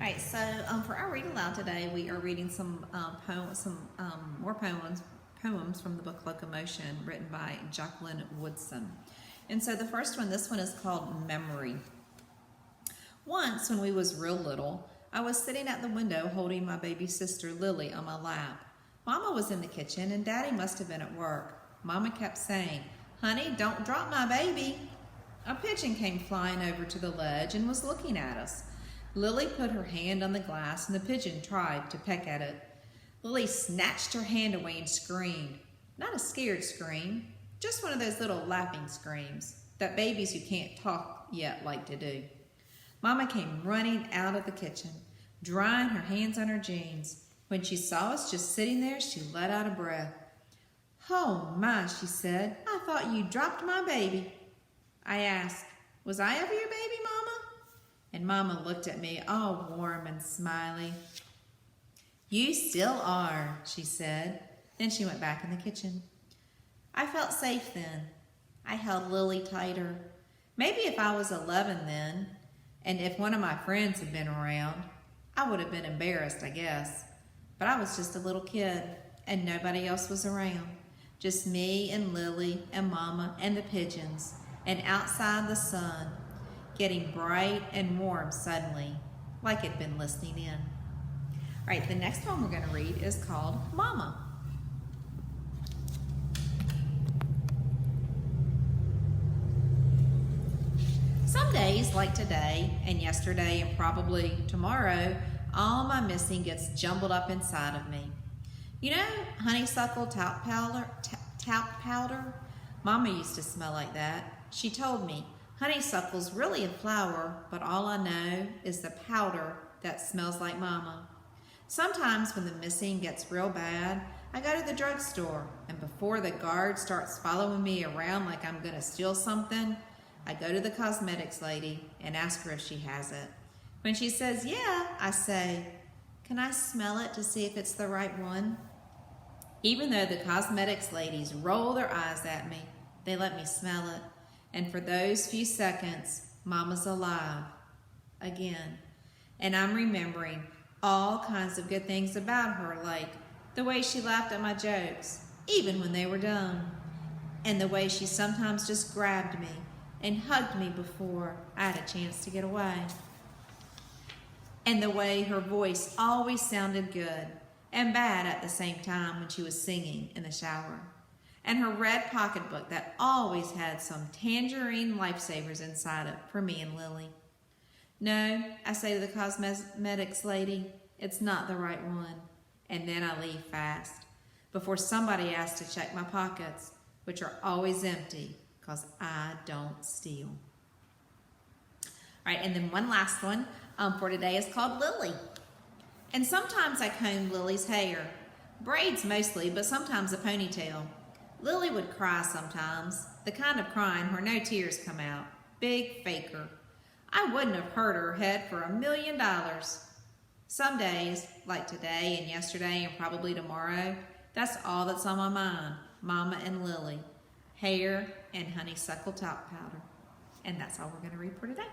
All right, so for our read aloud today, we are reading some more poems from the book Locomotion, written by Jacqueline Woodson. And so the first one, this one is called Memory. Once, when we was real little, I was sitting at the window holding my baby sister Lily on my lap. Mama was in the kitchen and Daddy must have been at work. Mama kept saying, "Honey, don't drop my baby." A pigeon came flying over to the ledge and was looking at us. Lily put her hand on the glass and the pigeon tried to peck at it. Lily snatched her hand away and screamed. Not a scared scream, just one of those little laughing screams that babies who can't talk yet like to do. Mama came running out of the kitchen, drying her hands on her jeans. When she saw us just sitting there, she let out a breath. "Oh my," she said, "I thought you dropped my baby." I asked, "Was I ever your baby, Mama?" And Mama looked at me all warm and smiley. "You still are," she said. Then she went back in the kitchen. I felt safe then. I held Lily tighter. Maybe if I was 11 then, and if one of my friends had been around, I would have been embarrassed, I guess. But I was just a little kid, and nobody else was around. Just me and Lily and Mama and the pigeons, and outside the sun, getting bright and warm suddenly, like it'd been listening in. All right, the next one we're going to read is called Mama. Some days, like today and yesterday and probably tomorrow, all my missing gets jumbled up inside of me. You know honeysuckle talc powder? Mama used to smell like that. She told me, honeysuckle's really a flower, but all I know is the powder that smells like Mama. Sometimes when the missing gets real bad, I go to the drugstore, and before the guard starts following me around like I'm gonna steal something, I go to the cosmetics lady and ask her if she has it. When she says yeah, I say, "Can I smell it to see if it's the right one?" Even though the cosmetics ladies roll their eyes at me, they let me smell it. And for those few seconds, Mama's alive again. And I'm remembering all kinds of good things about her, like the way she laughed at my jokes, even when they were dumb, and the way she sometimes just grabbed me and hugged me before I had a chance to get away. And the way her voice always sounded good and bad at the same time when she was singing in the shower. And her red pocketbook that always had some tangerine lifesavers inside it for me and Lily. "No," I say to the cosmetics lady, "it's not the right one." And then I leave fast, before somebody asks to check my pockets, which are always empty, because I don't steal. All right, and then one last one for today is called Lily. And sometimes I comb Lily's hair, braids mostly, but sometimes a ponytail. Lily would cry sometimes, the kind of crying where no tears come out. Big faker. I wouldn't have hurt her head for $1,000,000. Some days, like today and yesterday and probably tomorrow, that's all that's on my mind, Mama and Lily, hair and honeysuckle talc powder. And that's all we're going to read for today.